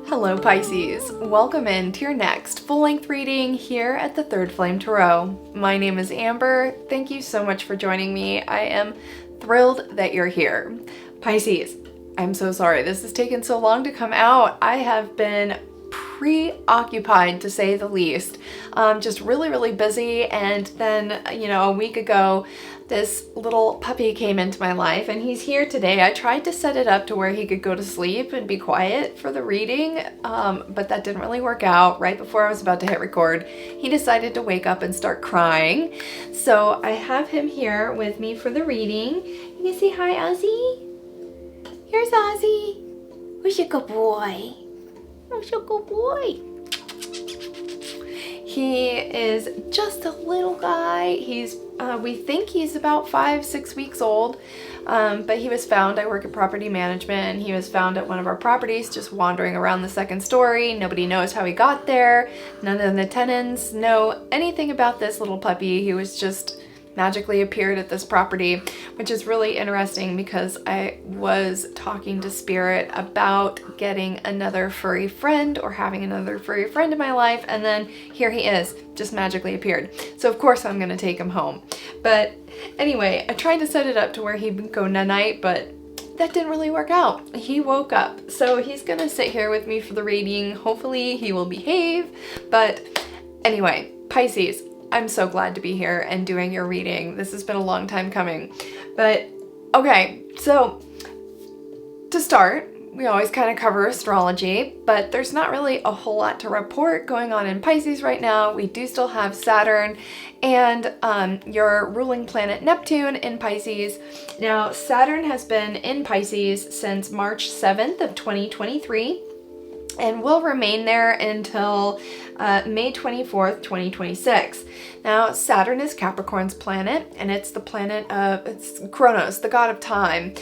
Hello Pisces, welcome in to your next full-length reading here at the Third Flame Tarot. My name is Amber. Thank you so much for joining me. I am thrilled that you're here. Pisces, I'm so sorry this has taken so long to come out. I have been preoccupied, to say the least. Just really busy, and then, a week ago, this little puppy came into my life, and he's here today. I tried to set it up to where he could go to sleep and be quiet for the reading, but that didn't really work out. Right before I was about to hit record, he decided to wake up and start crying. So I have him here with me for the reading. You can say hi, Ozzy. Here's Ozzy. Who's your good boy? Who's your good boy? He is just a little guy. He's we think he's about 5-6 weeks old, but he was found. I work in property management, and he was found at one of our properties just wandering around the second story. Nobody knows how he got there. None of the tenants know anything about this little puppy. He was just magically appeared at this property, which is really interesting because I was talking to Spirit about getting another furry friend or having another furry friend in my life, and then here he is, just magically appeared. So of course I'm gonna take him home. But anyway, I tried to set it up to where he would go night-night, but that didn't really work out. He woke up, so he's gonna sit here with me for the reading. Hopefully he will behave. But anyway, Pisces, I'm so glad to be here and doing your reading. This has been a long time coming. But okay, so to start, we always kind of cover astrology, but there's not really a whole lot to report going on in Pisces right now. We do still have Saturn and your ruling planet Neptune in Pisces. Now, Saturn has been in Pisces since March 7th of 2023 and will remain there until May 24th, 2026. Now, Saturn is Capricorn's planet, and it's the planet of, it's Kronos, the god of time,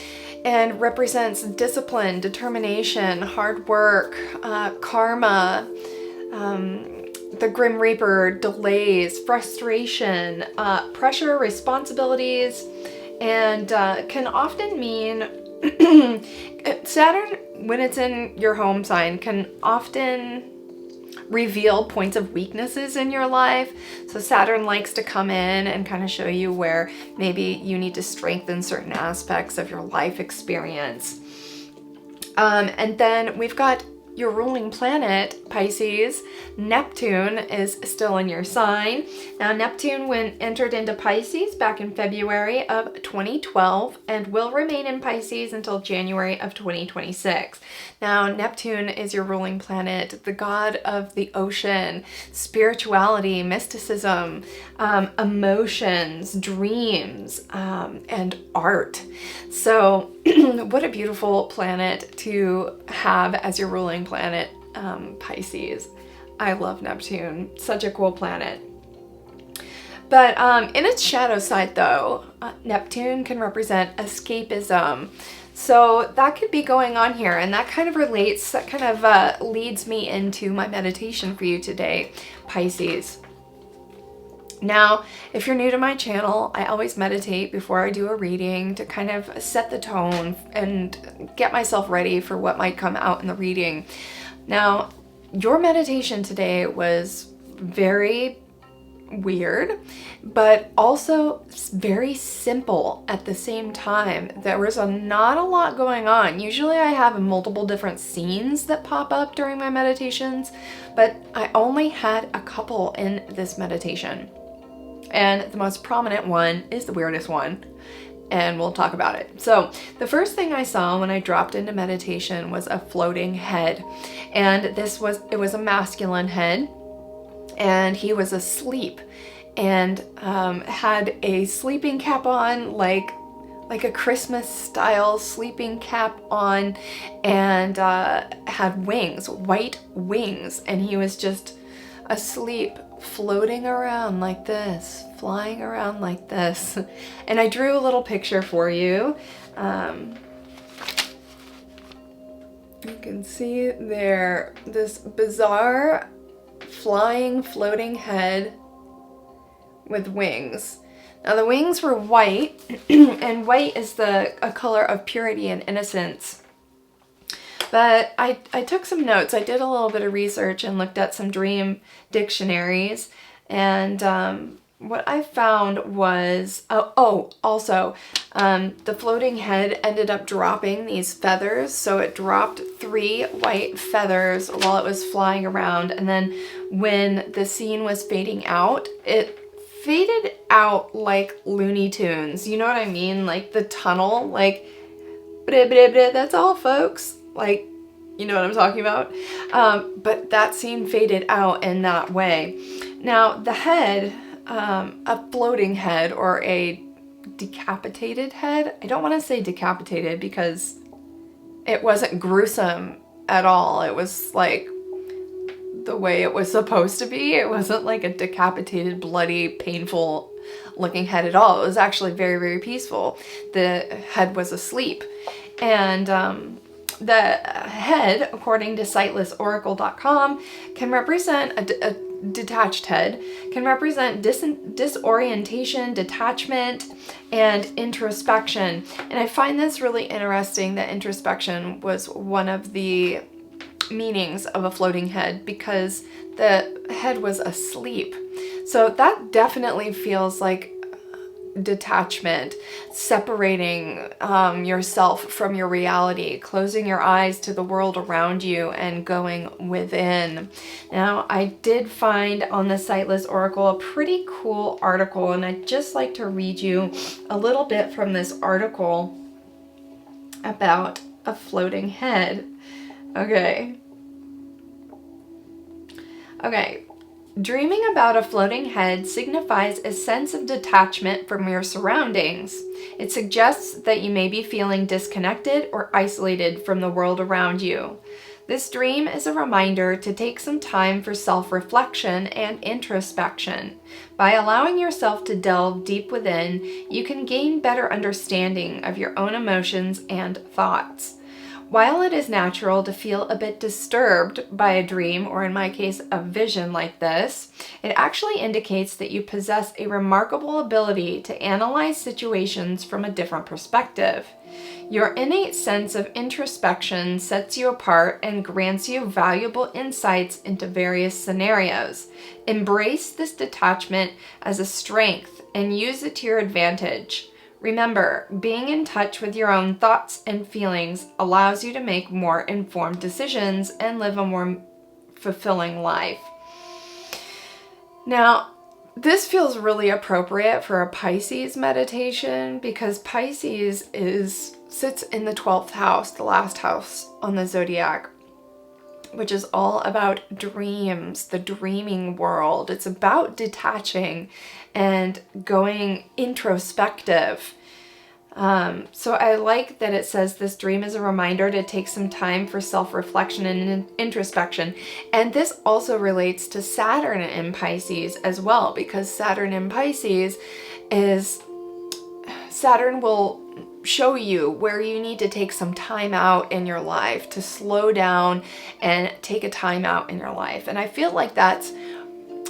and represents discipline, determination, hard work, karma, the Grim Reaper, delays, frustration, pressure, responsibilities, and can often mean Saturn, when it's in your home sign, can often reveal points of weaknesses in your life. So Saturn likes to come in and kind of show you where maybe you need to strengthen certain aspects of your life experience. And then we've got your ruling planet, Pisces. Neptune is still in your sign. Now, Neptune entered into Pisces back in February of 2012 and will remain in Pisces until January of 2026. Now, Neptune is your ruling planet, the god of the ocean, spirituality, mysticism, emotions, dreams, and art. So what a beautiful planet to have as your ruling planet, Pisces. I love Neptune, such a cool planet. But in its shadow side though, Neptune can represent escapism. So that could be going on here, and that kind of relates, that kind of leads me into my meditation for you today, Pisces. Now, if you're new to my channel, I always meditate before I do a reading to kind of set the tone and get myself ready for what might come out in the reading. Now, your meditation today was very weird, but also very simple at the same time. There was not a lot going on. Usually I have multiple different scenes that pop up during my meditations, but I only had a couple in this meditation. And the most prominent one is the weirdest one, and we'll talk about it. So the first thing I saw when I dropped into meditation was a floating head, and it was a masculine head, and he was asleep and had a sleeping cap on, like a Christmas style sleeping cap on, and had wings, white wings, and he was just asleep, floating around like this, flying around like this. And I drew a little picture for you. You can see there this bizarre flying, floating head with wings. Now the wings were white, and white is a color of purity and innocence. But I took some notes. I did a little bit of research and looked at some dream dictionaries, and what I found was, also, the floating head ended up dropping these feathers. So it dropped 3 white feathers while it was flying around. And then when the scene was fading out, it faded out like Looney Tunes. You know what I mean? Like the tunnel, like, that's all, folks. Like, you know what I'm talking about? But that scene faded out in that way. Now, the head, a floating head or a decapitated head, I don't want to say decapitated because it wasn't gruesome at all. It was like the way it was supposed to be. It wasn't like a decapitated, bloody, painful looking head at all. It was actually very, very peaceful. The head was asleep. And the head, according to sitelessoracle.com, can represent a detached head, can represent disorientation, detachment, and introspection. And I find this really interesting that introspection was one of the meanings of a floating head because the head was asleep. So that definitely feels like detachment, separating yourself from your reality, closing your eyes to the world around you and going within. Now, I did find on the Siteless Oracle a pretty cool article, and I'd just like to read you a little bit from this article about a floating head. Okay. Dreaming about a floating head signifies a sense of detachment from your surroundings. It suggests that you may be feeling disconnected or isolated from the world around you. This dream is a reminder to take some time for self-reflection and introspection. By allowing yourself to delve deep within, you can gain better understanding of your own emotions and thoughts. While it is natural to feel a bit disturbed by a dream, or in my case, a vision like this, it actually indicates that you possess a remarkable ability to analyze situations from a different perspective. Your innate sense of introspection sets you apart and grants you valuable insights into various scenarios. Embrace this detachment as a strength and use it to your advantage. Remember, being in touch with your own thoughts and feelings allows you to make more informed decisions and live a more fulfilling life. Now, this feels really appropriate for a Pisces meditation because Pisces sits in the 12th house, the last house on the zodiac, which is all about dreams, the dreaming world. It's about detaching and going introspective. So I like that it says this dream is a reminder to take some time for self-reflection and introspection. And this also relates to Saturn in Pisces as well, because Saturn in Pisces Saturn will show you where you need to take some time out in your life, to slow down and take a time out in your life. And I feel like that's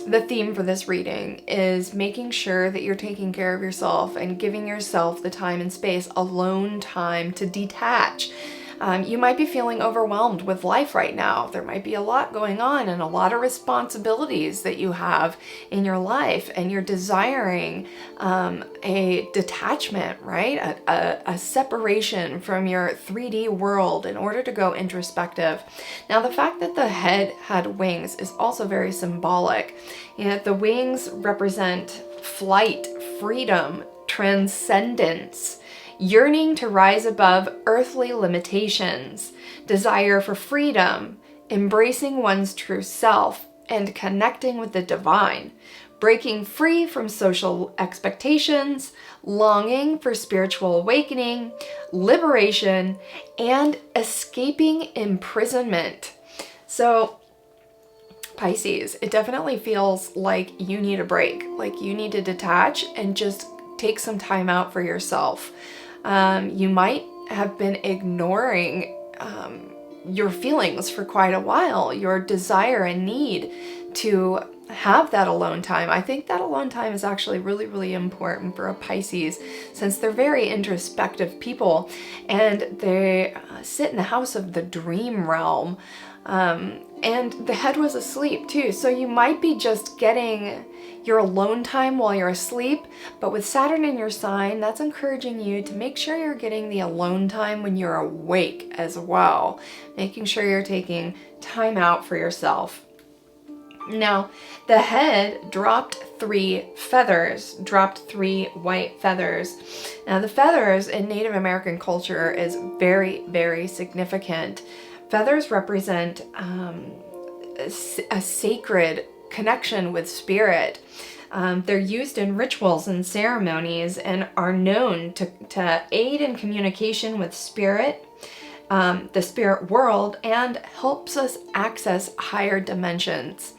the theme for this reading, is making sure that you're taking care of yourself and giving yourself the time and space, alone time to detach. You might be feeling overwhelmed with life right now. There might be a lot going on and a lot of responsibilities that you have in your life, and you're desiring a detachment, right? A separation from your 3D world in order to go introspective. Now, the fact that the head had wings is also very symbolic. You know, the wings represent flight, freedom, transcendence, yearning to rise above earthly limitations, desire for freedom, embracing one's true self, and connecting with the divine, breaking free from social expectations, longing for spiritual awakening, liberation, and escaping imprisonment. So Pisces, it definitely feels like you need a break, like you need to detach and just take some time out for yourself. You might have been ignoring your feelings for quite a while, your desire and need to have that alone time. I think that alone time is actually really, really important for a Pisces, since they're very introspective people and they sit in the house of the dream realm. And the head was asleep too. So you might be just getting your alone time while you're asleep, but with Saturn in your sign, that's encouraging you to make sure you're getting the alone time when you're awake as well, making sure you're taking time out for yourself. Now, the head dropped 3 feathers, dropped 3 white feathers. Now, the feathers in Native American culture is very, very significant. Feathers represent a sacred connection with spirit. They're used in rituals and ceremonies and are known to aid in communication with spirit, the spirit world, and helps us access higher dimensions.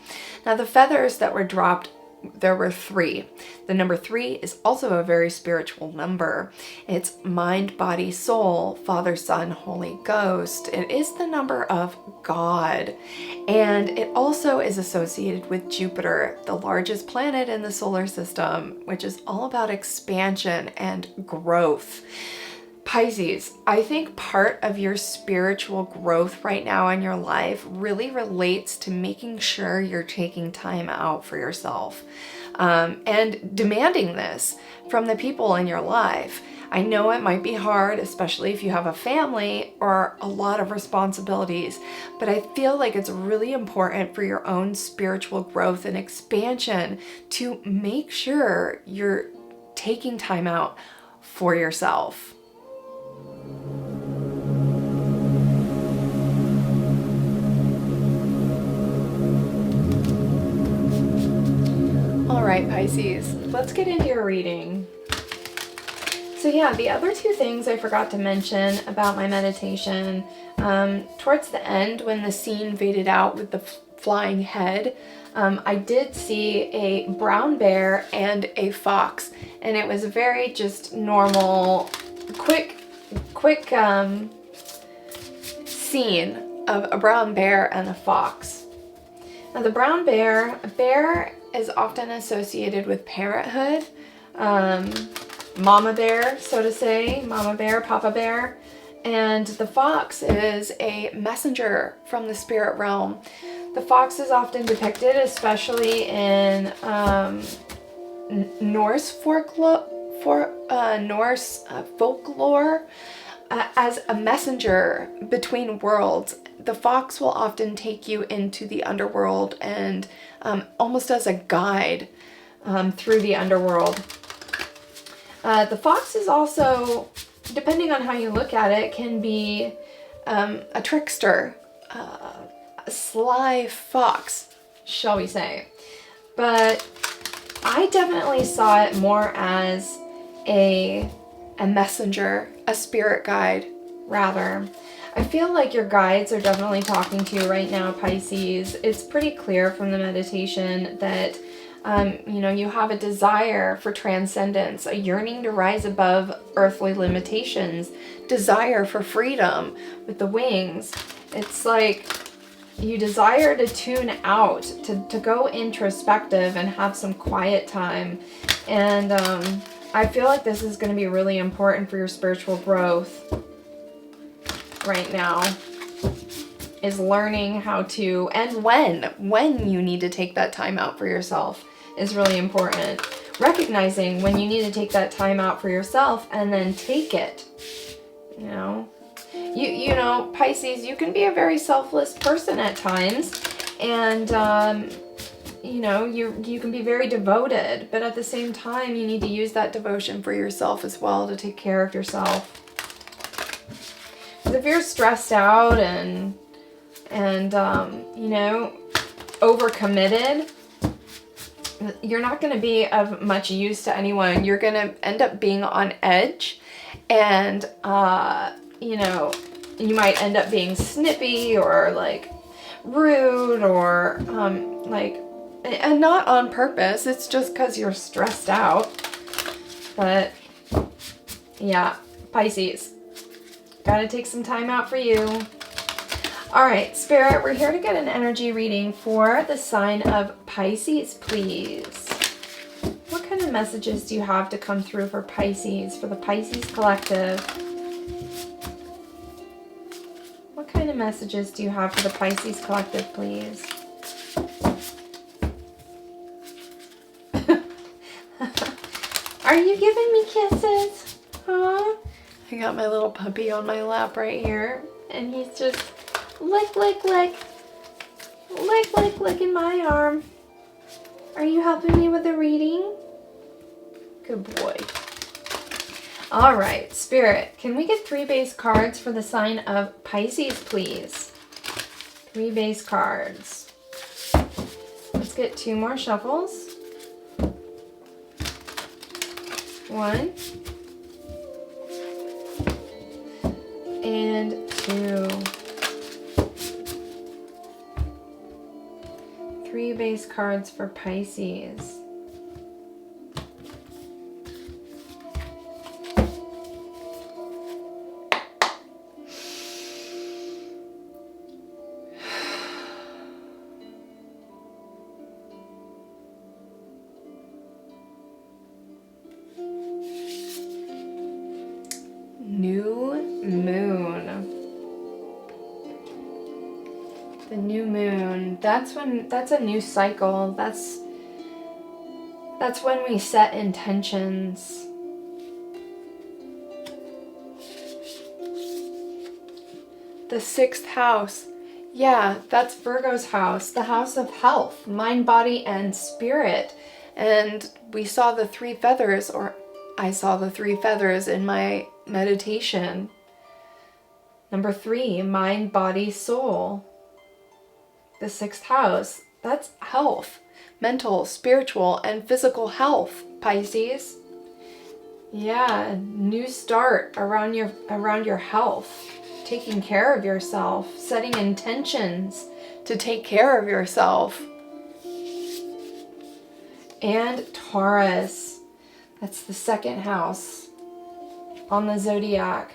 Now, the feathers that were dropped, there were 3. The number 3 is also a very spiritual number. It's mind, body, soul, Father, Son, Holy Ghost. It is the number of God. And it also is associated with Jupiter, the largest planet in the solar system, which is all about expansion and growth. Pisces, I think part of your spiritual growth right now in your life really relates to making sure you're taking time out for yourself, and demanding this from the people in your life. I know it might be hard, especially if you have a family or a lot of responsibilities, but I feel like it's really important for your own spiritual growth and expansion to make sure you're taking time out for yourself. All right, Pisces, let's get into your reading. So yeah, the other 2 things I forgot to mention about my meditation, towards the end when the scene faded out with the flying head, I did see a brown bear and a fox, and it was a very just normal, quick scene of a brown bear and a fox. Now the brown bear, a bear is often associated with parenthood, mama bear, so to say, mama bear, papa bear, and the fox is a messenger from the spirit realm. The fox is often depicted, especially in Norse folklore, as a messenger between worlds. The fox will often take you into the underworld and almost as a guide through the underworld. The fox is also, depending on how you look at it, can be a trickster, a sly fox, shall we say. But I definitely saw it more as a messenger, a spirit guide, rather. I feel like your guides are definitely talking to you right now, Pisces. It's pretty clear from the meditation that you have a desire for transcendence, a yearning to rise above earthly limitations, desire for freedom with the wings. It's like you desire to tune out, to go introspective and have some quiet time. And I feel like this is going to be really important for your spiritual growth right now, is learning how to, and when you need to take that time out for yourself is really important. Recognizing when you need to take that time out for yourself and then take it. You know, Pisces, you can be a very selfless person at times, and you can be very devoted, but at the same time you need to use that devotion for yourself as well, to take care of yourself. Because if you're stressed out and overcommitted, you're not going to be of much use to anyone. You're going to end up being on edge, and you might end up being snippy or like rude or like, and not on purpose. It's just because you're stressed out. But yeah, Pisces, gotta take some time out for you. All right, Spirit, we're here to get an energy reading for the sign of Pisces, please. What kind of messages do you have to come through for Pisces, for the Pisces collective? What kind of messages do you have for the Pisces collective, please? Are you giving me kisses? Huh? I got my little puppy on my lap right here, and he's just lick, lick, lick. Lick, lick, lick in my arm. Are you helping me with the reading? Good boy. All right, Spirit, can we get 3 base cards for the sign of Pisces, please? 3 base cards. Let's get 2 more shuffles. 1 and 2. 3 base cards for Pisces. New moon. The new moon. That's a new cycle. That's when we set intentions. The 6th house. Yeah, that's Virgo's house. The house of health, mind, body, and spirit. And we saw the 3 feathers, or I saw the 3 feathers in my meditation. Number 3, mind, body, soul. The 6th house, that's health, mental, spiritual, and physical health, Pisces. Yeah, new start around your health, taking care of yourself, setting intentions to take care of yourself. And Taurus, that's the 2nd house on the zodiac.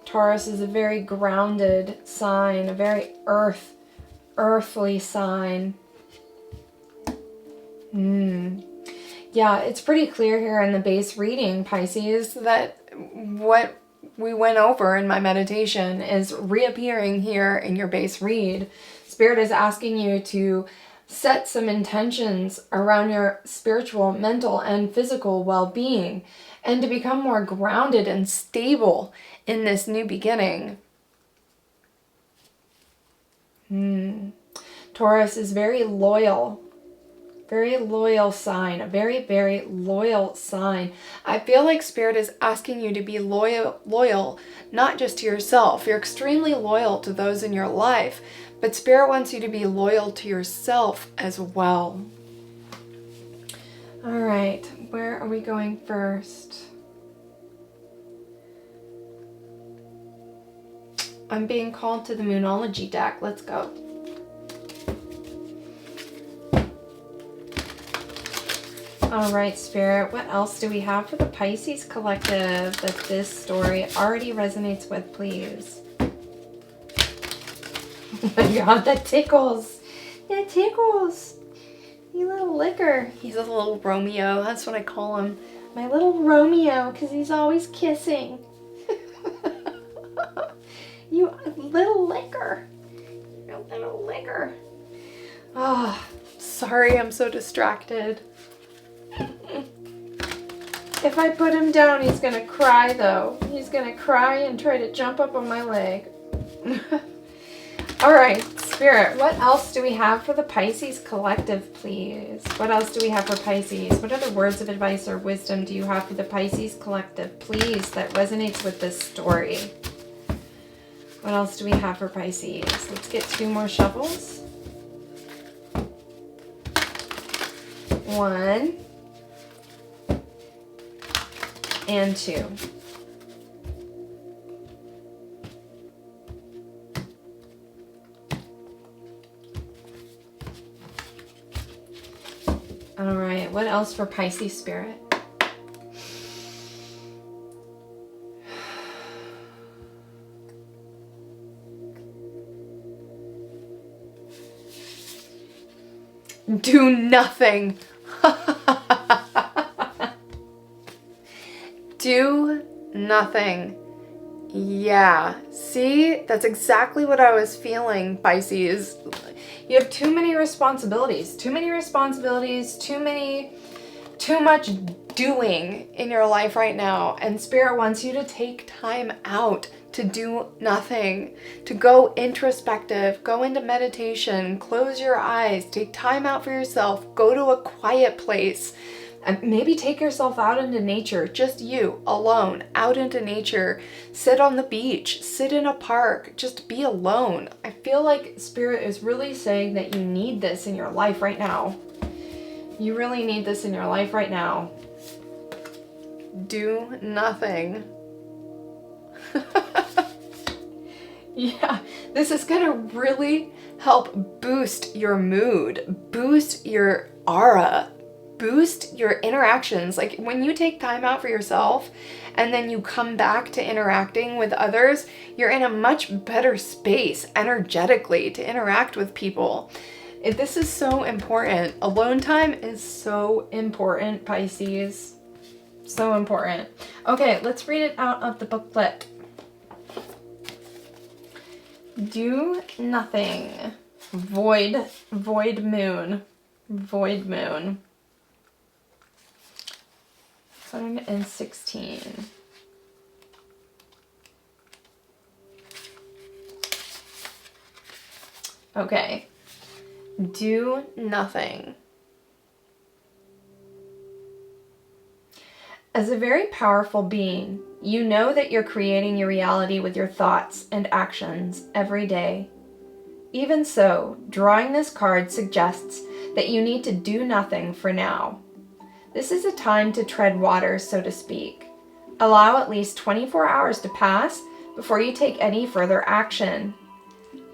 Taurus is a very grounded sign, a very earthly sign. Yeah, it's pretty clear here in the base reading, Pisces, that what we went over in my meditation is reappearing here in your base read. Spirit is asking you to set some intentions around your spiritual, mental, and physical well-being, and to become more grounded and stable in this new beginning. Taurus is very loyal sign, a very, very loyal sign. I feel like Spirit is asking you to be loyal, not just to yourself. You're extremely loyal to those in your life, but Spirit wants you to be loyal to yourself as well. All right, where are we going first? I'm being called to the Moonology deck. Let's go. All right, Spirit, what else do we have for the Pisces collective that this story already resonates with, please? Oh my God, that tickles. That tickles. You little licker. He's a little Romeo. That's what I call him. My little Romeo, because he's always kissing. You little licker. You little licker. Oh, sorry, I'm so distracted. If I put him down, he's going to cry, though. He's going to cry and try to jump up on my leg. All right, Spirit, what else do we have for the Pisces collective, please? What else do we have for Pisces? What other words of advice or wisdom do you have for the Pisces collective, please, that resonates with this story? What else do we have for Pisces? Let's get 2 more shuffles. 1 and 2. else for Pisces spirit? Do nothing. Do nothing. Yeah. See, that's exactly what I was feeling, Pisces. You have too many responsibilities. Too much doing in your life right now. And Spirit wants you to take time out to do nothing, to go introspective, go into meditation, close your eyes, take time out for yourself, go to a quiet place, and maybe take yourself out into nature, just you, alone, out into nature, sit on the beach, sit in a park, just be alone. I feel like Spirit is really saying that you need this in your life right now. You really need this in your life right now. Do nothing. Yeah, this is going to really help boost your mood, boost your aura, boost your interactions. Like when you take time out for yourself and then you come back to interacting with others, you're in a much better space energetically to interact with people. This is so important. Alone time is so important, Pisces. So important. Okay, let's read it out of the booklet. Do nothing. Void moon. 116. Okay. Do nothing. As a very powerful being, you know that you're creating your reality with your thoughts and actions every day. Even so, drawing this card suggests that you need to do nothing for now. This is a time to tread water, so to speak. Allow at least 24 hours to pass before you take any further action.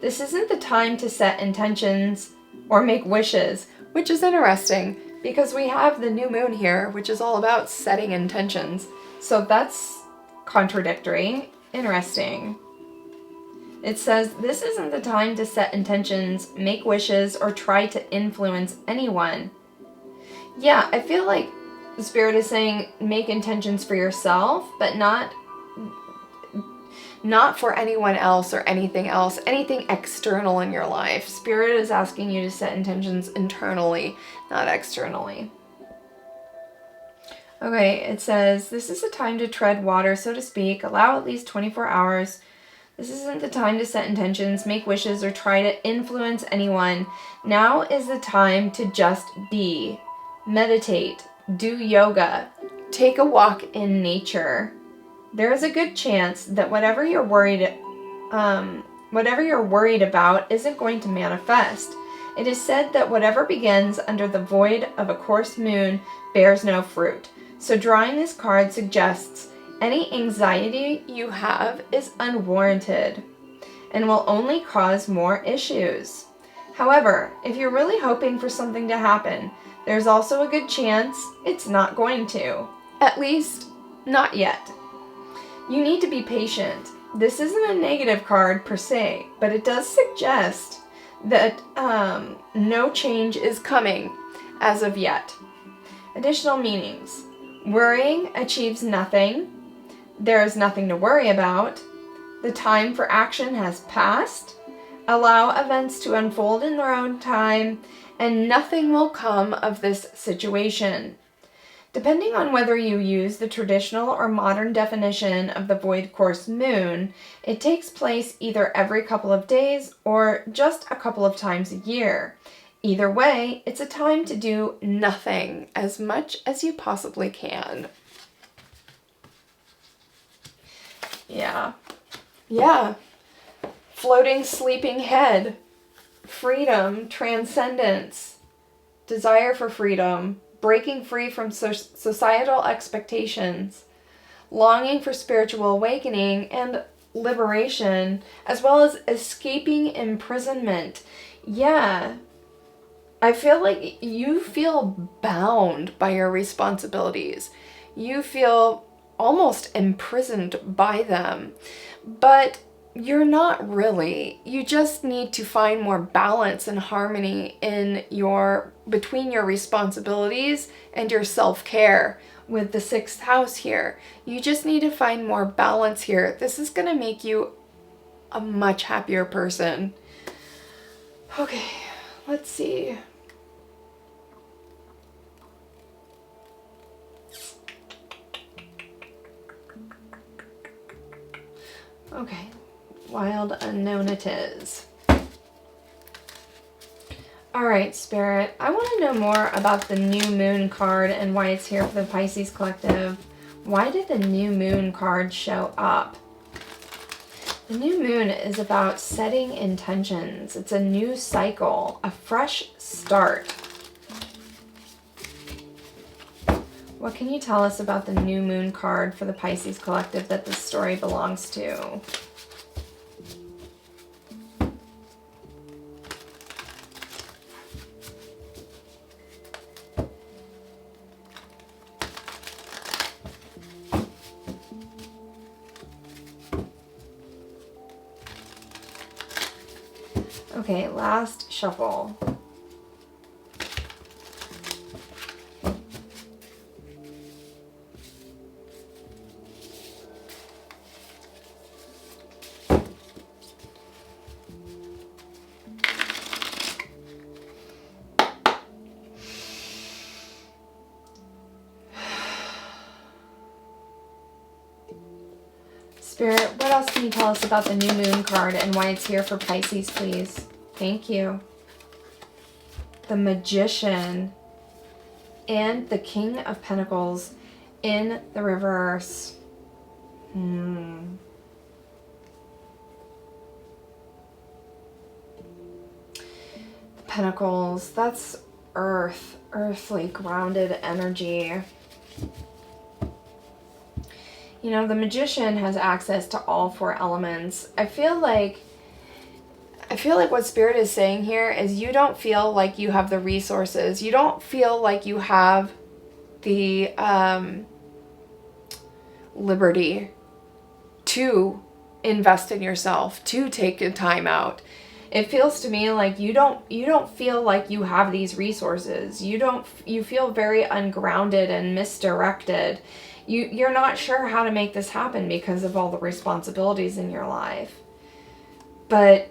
This isn't the time to set intentions or make wishes, which is interesting because we have the new moon here, which is all about setting intentions. So that's contradictory. Interesting. It says this isn't the time to set intentions, make wishes, or try to influence anyone. Yeah, I feel like the Spirit is saying make intentions for yourself, but not for anyone else or anything else, anything external in your life. Spirit is asking you to set intentions internally, not externally. Okay, it says, this is a time to tread water, so to speak. Allow at least 24 hours. This isn't the time to set intentions, make wishes, or try to influence anyone. Now is the time to just be. Meditate. Do yoga. Take a walk in nature. There is a good chance that whatever you're worried about isn't going to manifest. It is said that whatever begins under the void of a coarse moon bears no fruit. So drawing this card suggests any anxiety you have is unwarranted and will only cause more issues. However, if you're really hoping for something to happen, there's also a good chance it's not going to. At least, not yet. You need to be patient. This isn't a negative card per se, but it does suggest that no change is coming as of yet. Additional meanings. Worrying achieves nothing. There is nothing to worry about. The time for action has passed. Allow events to unfold in their own time, and nothing will come of this situation. Depending on whether you use the traditional or modern definition of the void course moon, it takes place either every couple of days or just a couple of times a year. Either way, it's a time to do nothing as much as you possibly can. Yeah. Floating sleeping head. Freedom, transcendence, desire for freedom, breaking free from societal expectations, longing for spiritual awakening and liberation, as well as escaping imprisonment. Yeah. I feel like you feel bound by your responsibilities. You feel almost imprisoned by them. But you're not really. You just need to find more balance and harmony in between your responsibilities and your self-care with the 6th house here. You just need to find more balance here. This is going to make you a much happier person. Okay, let's see. Okay, wild unknown it is. All right, Spirit, I want to know more about the new moon card and why it's here for the Pisces Collective. Why did the new moon card show up? The new moon is about setting intentions. It's a new cycle, a fresh start. What can you tell us about the new moon card for the Pisces Collective that this story belongs to? Okay, last shuffle. Spirit, what else can you tell us about the new moon card and why it's here for Pisces, please? Thank you. The Magician and the King of Pentacles in the reverse. The Pentacles, that's earth, earthly, grounded energy. You know, the Magician has access to all 4 elements. I feel like what Spirit is saying here is you don't feel like you have the resources. You don't feel like you have the liberty to invest in yourself, to take a time out. It feels to me like you don't feel like you have these resources. You feel very ungrounded and misdirected. You're not sure how to make this happen because of all the responsibilities in your life. But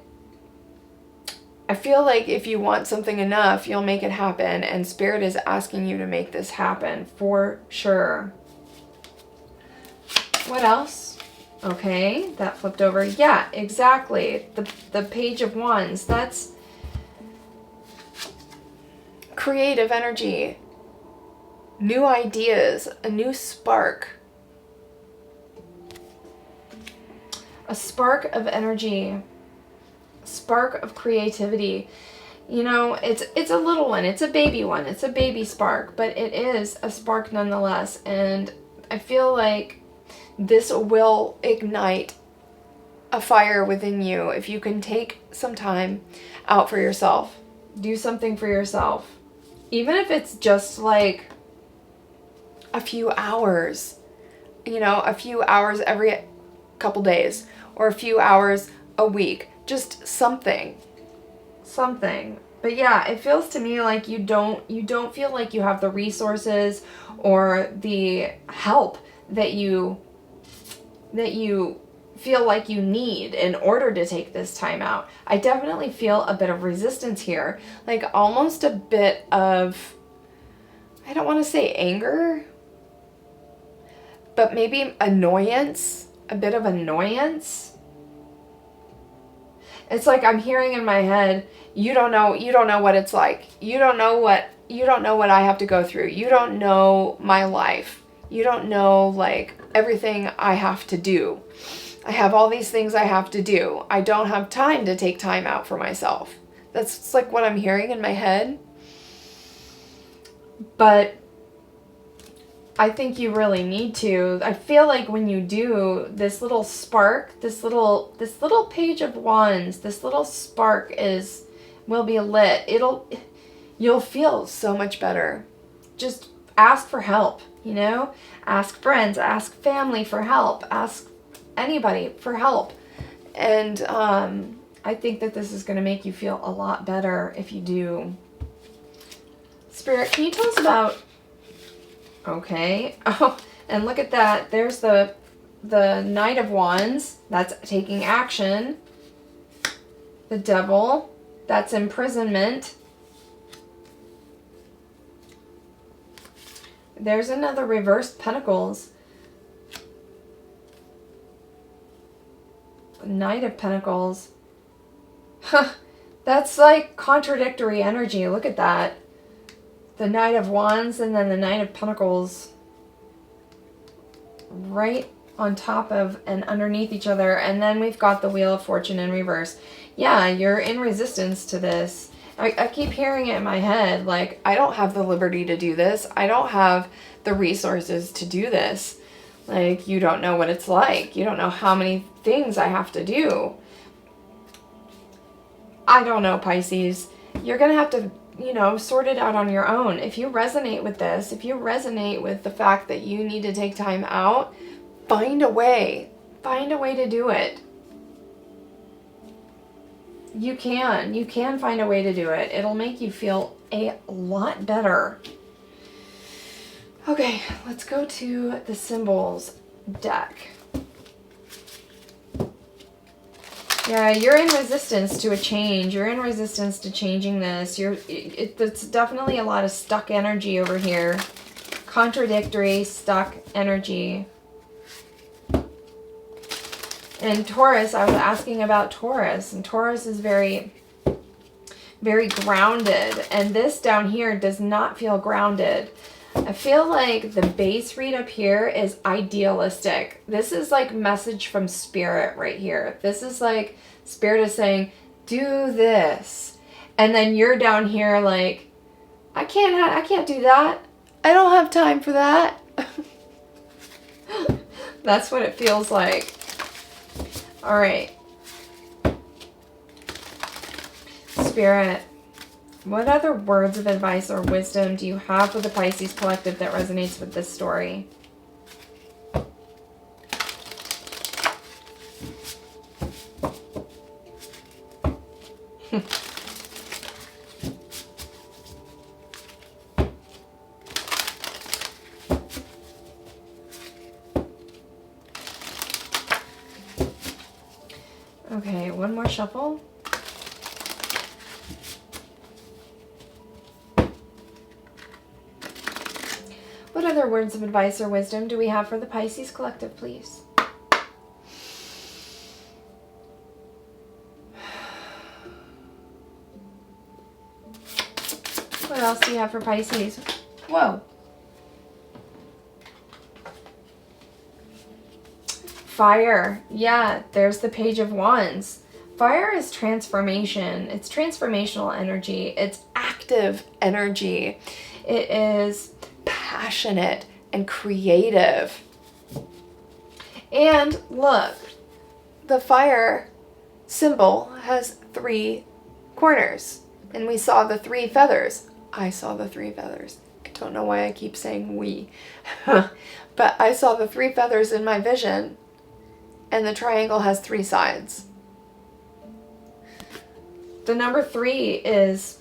I feel like if you want something enough, you'll make it happen. And Spirit is asking you to make this happen for sure. What else? Okay, that flipped over. Yeah, exactly. The Page of Wands. That's creative energy. New ideas, a new spark. A spark of energy. Spark of creativity. You know, it's a little one. It's a baby one. It's a baby spark, but it is a spark nonetheless. And I feel like this will ignite a fire within you if you can take some time out for yourself. Do something for yourself. Even if it's just like a few hours, you know, a few hours every couple days or a few hours a week, just something. But yeah, it feels to me like you don't feel like you have the resources or the help that you feel like you need in order to take this time out. I definitely feel a bit of resistance here, like almost a bit of, I don't want to say anger, but maybe annoyance, a bit of annoyance. It's like I'm hearing in my head, you don't know what it's like. You don't know what I have to go through. You don't know my life. You don't know like everything I have to do. I have all these things I have to do. I don't have time to take time out for myself. That's like what I'm hearing in my head. But I think you really need to. I feel like when you do, this little spark, this little Page of Wands, this little spark will be lit. you'll feel so much better. Just ask for help, you know? Ask friends, ask family for help, ask anybody for help. And I think that this is going to make you feel a lot better if you do. Spirit, can you tell us about... Okay. Oh, and look at that. There's the Knight of Wands. That's taking action. The Devil. That's imprisonment. There's another reversed Pentacles. Knight of Pentacles. Huh. That's like contradictory energy. Look at that. The Knight of Wands and then the Knight of Pentacles right on top of and underneath each other. And then we've got the Wheel of Fortune in reverse. Yeah, you're in resistance to this. I keep hearing it in my head, like, I don't have the liberty to do this. I don't have the resources to do this. Like, you don't know what it's like. You don't know how many things I have to do. I don't know, Pisces. You're going to have to, you know, sort it out on your own. If you resonate with this, if you resonate with the fact that you need to take time out, find a way. Find a way to do it. You can find a way to do it. It'll make you feel a lot better. Okay, let's go to the symbols deck. Yeah, you're in resistance to a change. You're in resistance to changing this. It's definitely a lot of stuck energy over here. Contradictory, stuck energy. And Taurus, I was asking about Taurus, and Taurus is very, very grounded. And this down here does not feel grounded. I feel like the base read up here is idealistic. This is like message from Spirit right here. This is like Spirit is saying, do this. And then you're down here like, I can't do that. I don't have time for that. That's what it feels like. All right. Spirit, what other words of advice or wisdom do you have for the Pisces collective that resonates with this story? Okay, one more shuffle. What other words of advice or wisdom do we have for the Pisces collective, please? What else do you have for Pisces? Whoa. Fire. Yeah, there's the Page of Wands. Fire is transformation. It's transformational energy. It's active energy. It is passionate and creative. And look, the fire symbol has 3 corners. And we saw the 3 feathers. I saw the 3 feathers. I don't know why I keep saying we. But I saw the 3 feathers in my vision. And the triangle has 3 sides. The number 3 is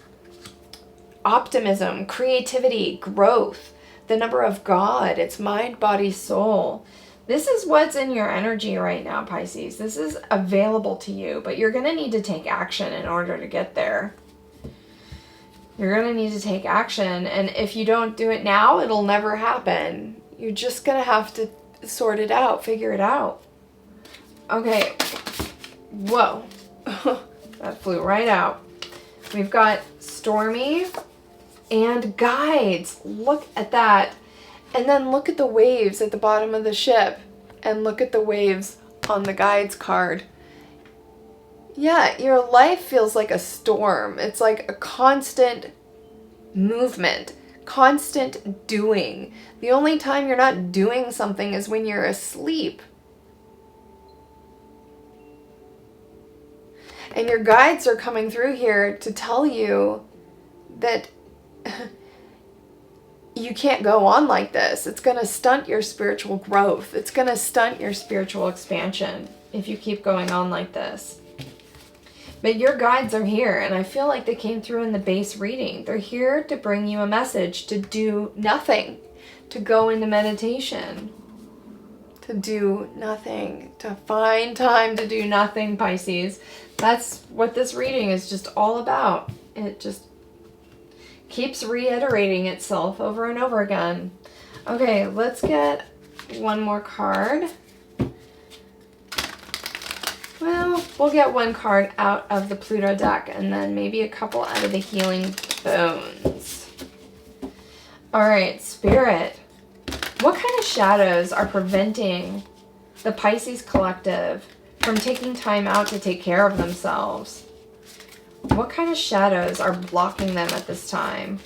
optimism, creativity, growth. The number of God, it's mind, body, soul. This is what's in your energy right now, Pisces. This is available to you, but you're going to need to take action in order to get there. You're going to need to take action, and if you don't do it now, it'll never happen. You're just going to have to sort it out, figure it out. Okay. Whoa. That flew right out. We've got Stormy and Guides. Look at that. And then look at the waves at the bottom of the ship. And look at the waves on the Guides card. Yeah, your life feels like a storm. It's like a constant movement, constant doing. The only time you're not doing something is when you're asleep. And your guides are coming through here to tell you that you can't go on like this. It's going to stunt your spiritual growth. It's going to stunt your spiritual expansion if you keep going on like this. But your guides are here, and I feel like they came through in the base reading. They're here to bring you a message to do nothing, to go into meditation, to do nothing, to find time to do nothing, Pisces. That's what this reading is just all about. It just keeps reiterating itself over and over again. Okay, let's get one more card. Well, we'll get one card out of the Pluto deck and then maybe a couple out of the Healing Bones. All right, Spirit. What kind of shadows are preventing the Pisces collective from taking time out to take care of themselves? What kind of shadows are blocking them at this time?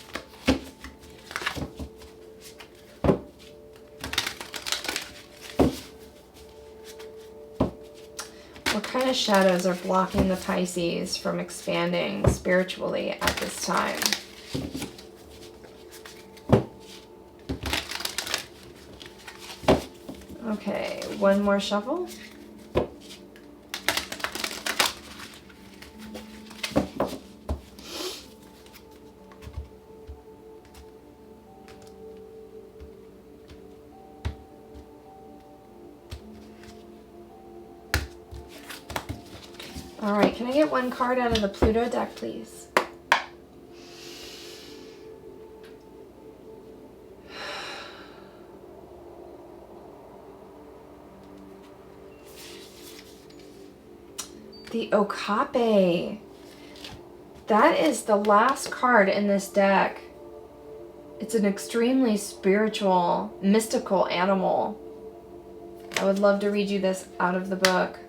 What kind of shadows are blocking the Pisces from expanding spiritually at this time? Okay, one more shuffle. All right, can I get one card out of the Pluto deck, please? The Okape. That is the last card in this deck. It's an extremely spiritual, mystical animal. I would love to read you this out of the book.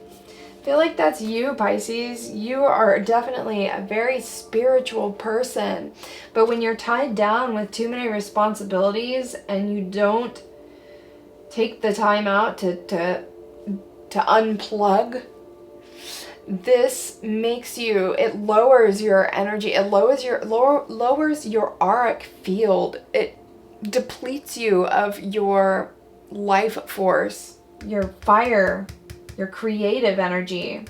I feel like that's you, Pisces. You are definitely a very spiritual person. But when you're tied down with too many responsibilities and you don't take the time out to unplug, this makes you, it lowers your energy. It lowers your auric field. It depletes you of your life force, your fire, your creative energy.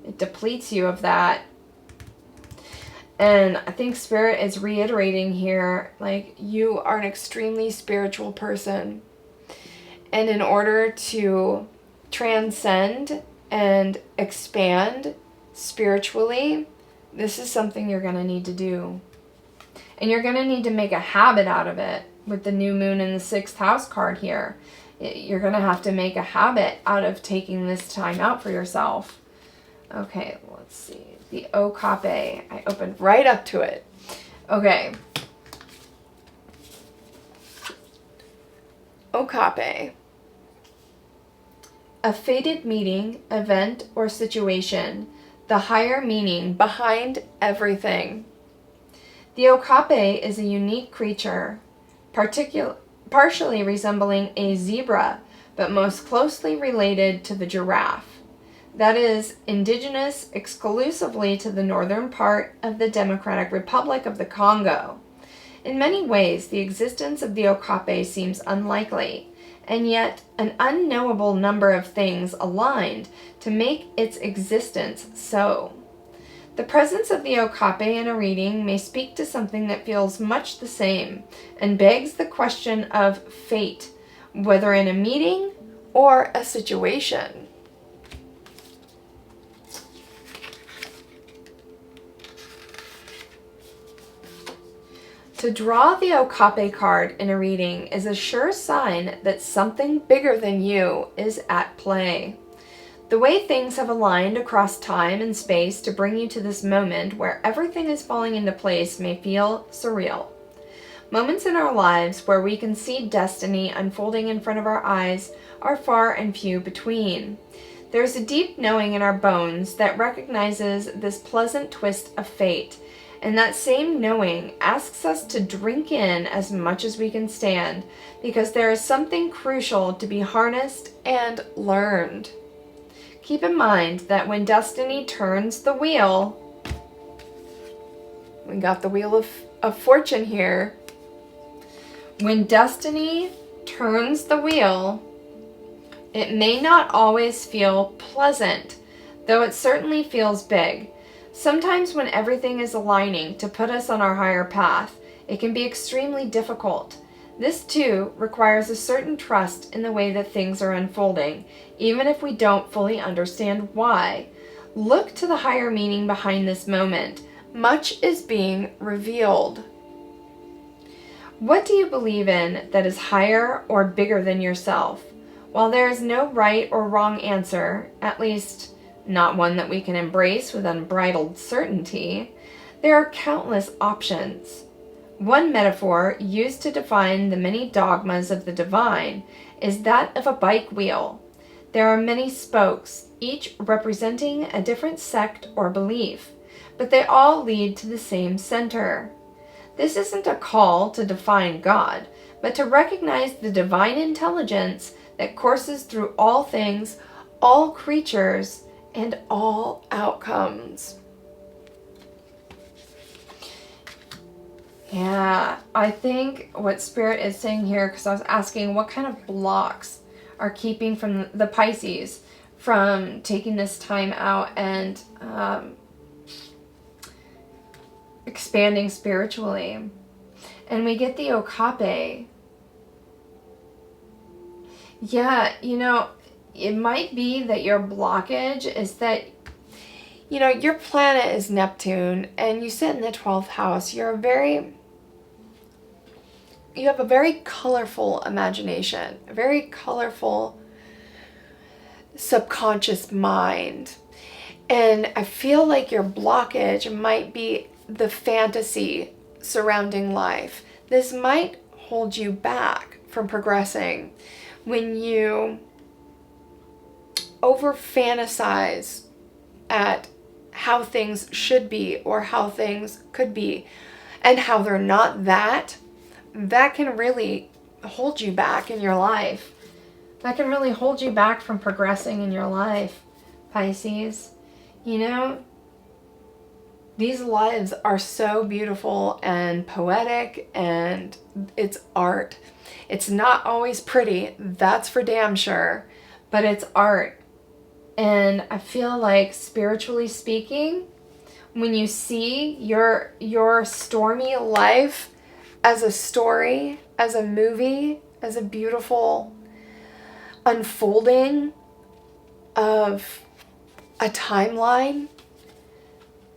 It depletes you of that. And I think Spirit is reiterating here, like, you are an extremely spiritual person. And in order to transcend and expand spiritually, this is something you're going to need to do. And you're going to need to make a habit out of it with the new moon in the 6th house card here. You're going to have to make a habit out of taking this time out for yourself. Okay, let's see. The Okape. I opened right up to it. Okay. Okape. A fated meeting, event, or situation. The higher meaning behind everything. The Okape is a unique creature, partially resembling a zebra, but most closely related to the giraffe. That is indigenous exclusively to the northern part of the Democratic Republic of the Congo. In many ways, the existence of the Okape seems unlikely, and yet an unknowable number of things aligned to make its existence so. The presence of the Okape in a reading may speak to something that feels much the same and begs the question of fate, whether in a meeting or a situation. To draw the Okape card in a reading is a sure sign that something bigger than you is at play. The way things have aligned across time and space to bring you to this moment where everything is falling into place may feel surreal. Moments in our lives where we can see destiny unfolding in front of our eyes are far and few between. There's a deep knowing in our bones that recognizes this pleasant twist of fate, and that same knowing asks us to drink in as much as we can stand, because there is something crucial to be harnessed and learned. Keep in mind that when destiny turns the wheel, we got the wheel of of Fortune here. When destiny turns the wheel, it may not always feel pleasant, though it certainly feels big. Sometimes when everything is aligning to put us on our higher path, it can be extremely difficult. This too requires a certain trust in the way that things are unfolding, even if we don't fully understand why. Look to the higher meaning behind this moment. Much is being revealed. What do you believe in that is higher or bigger than yourself? While there is no right or wrong answer, at least not one that we can embrace with unbridled certainty, there are countless options. One metaphor used to define the many dogmas of the divine is that of a bike wheel. There are many spokes, each representing a different sect or belief, but they all lead to the same center. This isn't a call to define God, but to recognize the divine intelligence that courses through all things, all creatures, and all outcomes. Yeah, I think what Spirit is saying here, because I was asking what kind of blocks are keeping from the Pisces from taking this time out and expanding spiritually. And we get the Okape. Yeah, it might be that your blockage is that, your planet is Neptune and you sit in the 12th house. You have a very colorful imagination, a very colorful subconscious mind. And I feel like your blockage might be the fantasy surrounding life. This might hold you back from progressing when you over fantasize at how things should be or how things could be and how they're not that can really hold you back in your life. That can really hold you back from progressing in your life, Pisces. These lives are so beautiful and poetic, and it's art. It's not always pretty, that's for damn sure, but it's art. And I feel like, spiritually speaking, when you see your stormy life as a story, as a movie, as a beautiful unfolding of a timeline,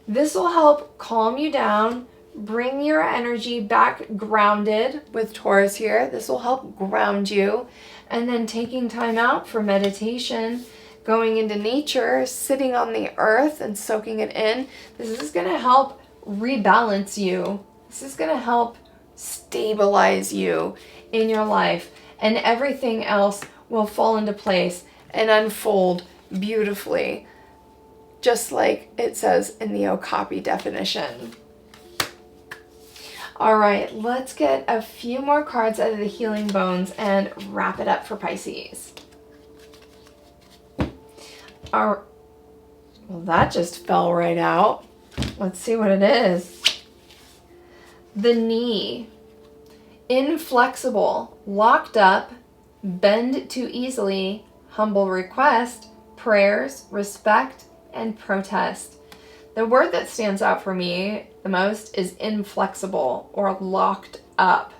this will help calm you down, bring your energy back grounded with Taurus here. This will help ground you. And then taking time out for meditation, going into nature, sitting on the earth and soaking it in. This is going to help rebalance you. This is going to help stabilize you in your life. And everything else will fall into place and unfold beautifully, just like it says in the Okape definition. All right, let's get a few more cards out of the Healing Bones and wrap it up for Pisces. Well, that just fell right out. Let's see what it is. The Knee. Inflexible, locked up, bend too easily, humble request, prayers, respect, and protest. The word that stands out for me the most is inflexible or locked up.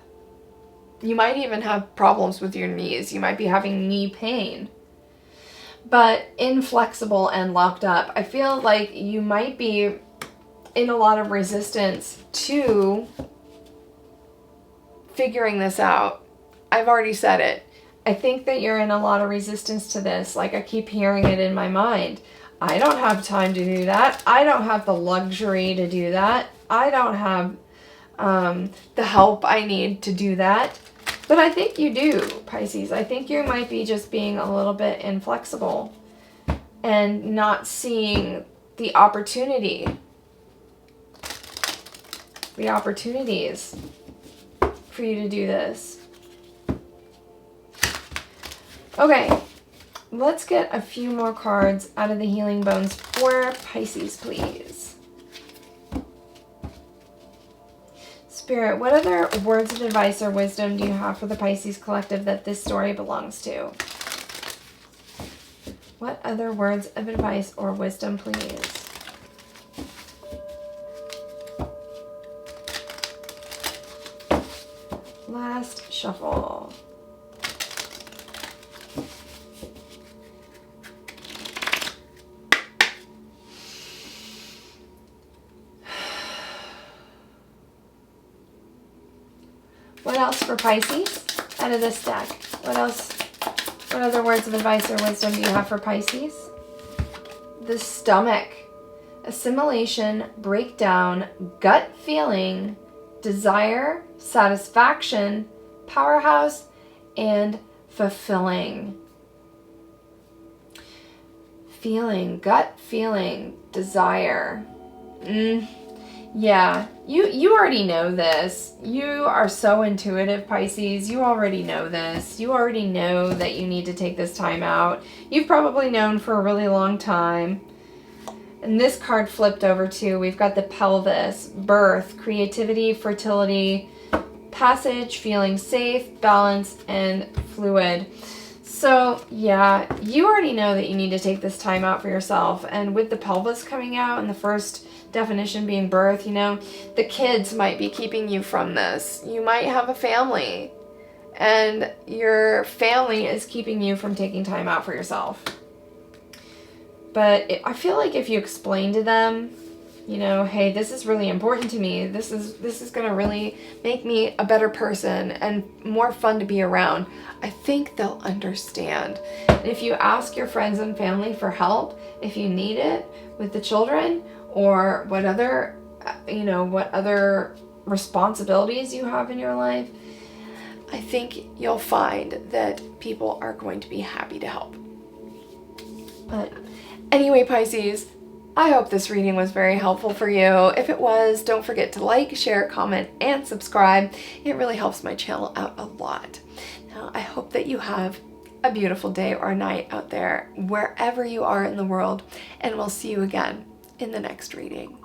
You might even have problems with your knees. You might be having knee pain. But inflexible and locked up, I feel like you might be in a lot of resistance to figuring this out. I've already said it. I think that you're in a lot of resistance to this. Like, I keep hearing it in my mind. I don't have time to do that. I don't have the luxury to do that. I don't have the help I need to do that. But I think you do, Pisces. I think you might be just being a little bit inflexible and not seeing the opportunities for you to do this. Okay, let's get a few more cards out of the Healing Bones for Pisces, please. Spirit, what other words of advice or wisdom do you have for the Pisces collective that this story belongs to? What other words of advice or wisdom, please? Last shuffle. What else for Pisces out of this deck? What else? What other words of advice or wisdom do you have for Pisces? The stomach. Assimilation, breakdown, gut feeling, desire, satisfaction, powerhouse, and fulfilling. Feeling, gut feeling, desire. Yeah, you already know this. You are so intuitive, Pisces. You already know this. You already know that you need to take this time out. You've probably known for a really long time. And this card flipped over too. We've got the pelvis, birth, creativity, fertility, passage, feeling safe, balance, and fluid. So yeah, you already know that you need to take this time out for yourself. And with the pelvis coming out and the first definition being birth, you know, the kids might be keeping you from this. You might have a family and your family is keeping you from taking time out for yourself. But I feel like if you explain to them, you know, hey, this is really important to me. This is going to really make me a better person and more fun to be around. I think they'll understand. And if you ask your friends and family for help, if you need it with the children or what other, you know, what other responsibilities you have in your life, I think you'll find that people are going to be happy to help. But anyway, Pisces, I hope this reading was very helpful for you. If it was, don't forget to like, share, comment, and subscribe. It really helps my channel out a lot. Now, I hope that you have a beautiful day or night out there, wherever you are in the world, and we'll see you again in the next reading.